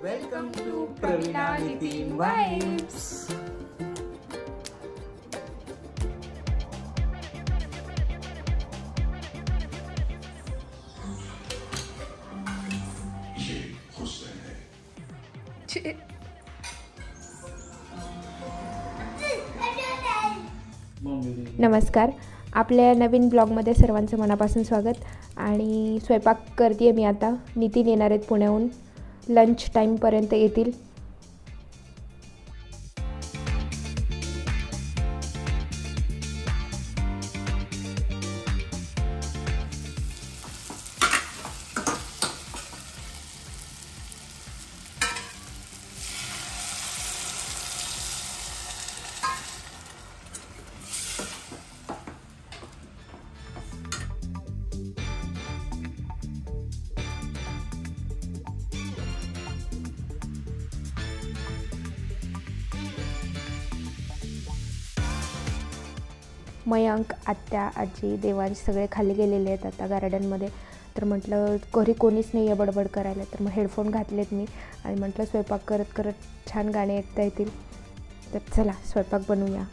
Welcome to Praveena Nitin vibes. नमस्कार, आपल्या नवीन ब्लॉगमध्ये सर्वांचं मनापासून स्वागत। आणि स्वयंपाक करते मी आता। नितीन येणार आहेत पुण्याहून, लंच टाईमपर्यंत येतील। मयंक, आत्या, आजी, देवांश सगळे खाली गेलेले आहेत आता गार्डनमध्ये। तर म्हटलं घरी कोणीच नाही आहे बडबड करायला, तर मग हेडफोन घातलेत मी आणि म्हटलं स्वयंपाक करत करत छान गाणे ऐकता येतील। तर चला स्वयंपाक बनवूया।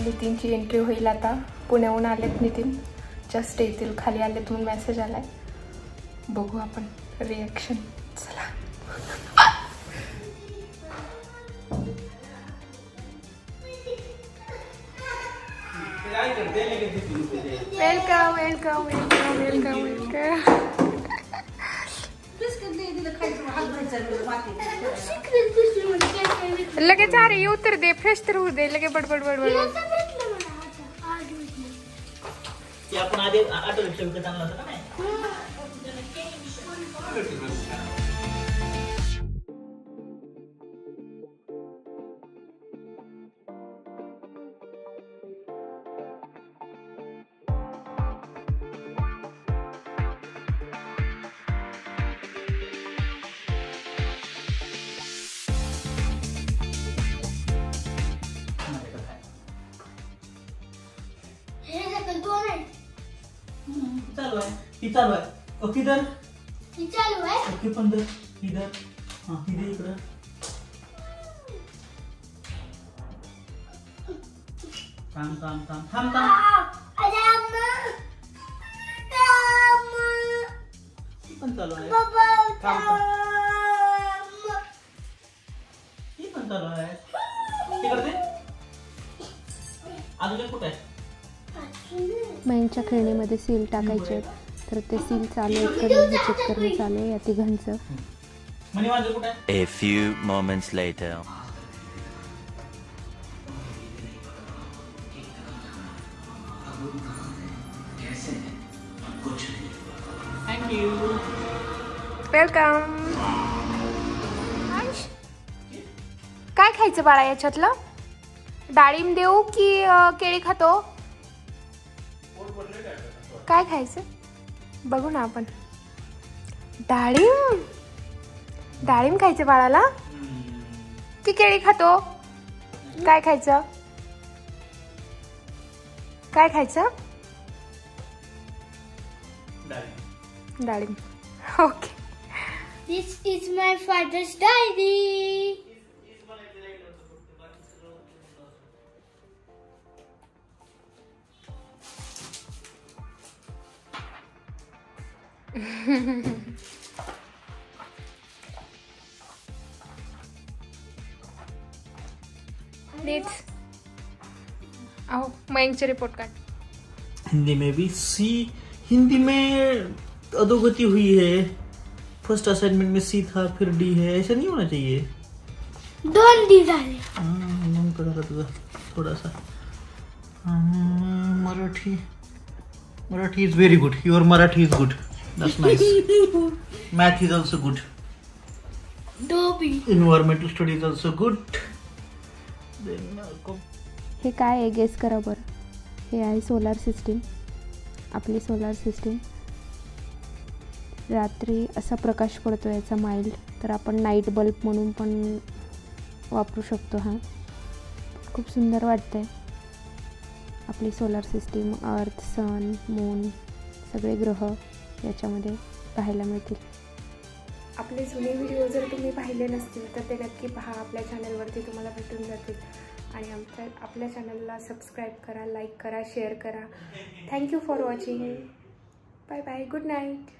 नितीनची एंट्री होईल आता। पुण्याहून आलेत नितीन, जस्ट येतील, खाली आलेत म्हणून मेसेज आलाय। बघू आपण रिॲक्शन। चला welcome welcome welcome welcome welcome. लगेच अरे येऊ तर दे, फ्रेश तर होऊ दे, लगे बडबड बडबड। आपण आधी ऑटो रिक्षा विकत आणला होता ना। चालू है ओके, इधर चालू है ओके, पंधर इधर, हाँ इधर इकडं थांब थांब थांब थांब थांब। पण चालू आहे, ही पण चालू आहे। तिकडे अजून कुठे आहे? मयंकच्या खेळणीमध्ये सील टाकायचे, तर ते सील चालू आहेत करून चेक करणं चालू आहे या तिघांचं। A few moments later. Thank you. Welcome. काय खायचं बाळा याच्यातलं? डाळिंब देऊ की केळी खातो? काय खायचं बघू ना आपण। डाळिंब, डाळिंब खायचं बाळाला की केळी खातो? काय खायचं? काय खायचं? डाळिंब. Okay. This is my father's diary. नीट आओ मयंकचे रिपोर्ट कार्ड. हिंदी में भी सी, हिंदी में अधोगति हुई है. फर्स्ट असाइनमेंट में सी था, फिर डी है. ऐसा नहीं होना चाहिए. 2 डी झाले. मन पड़ा तुझा थोड़ा सा. Marathi is very good. Your Marathi is good. That's nice. Math is also good. 2 B. Environmental study is also good. Then हे काय आहे गेस करा बरं. हे आहे सोलार सिस्टीम. आपली सोलार सिस्टीम. रात्री असा प्रकाश पडतो याचा माइल्ड, तर आपण नाईट बल्ब म्हणून पण वापरू शकतो. हा खूप सुंदर वाटतंय. आपली सोलार सिस्टीम, अर्थ, सन, मून सगळे ग्रह याच्यामध्ये पाहायला मिळतील. आपले जुने व्हिडिओ जर तुम्ही पाहिले नसतील तर ते नक्की पहा. आपल्या चॅनलवरती तुम्हाला भेटून जातील. आणि आपल्या चॅनलला सबस्क्राईब करा, लाईक करा, शेअर करा. Thank you for watching. Bye bye. Good night.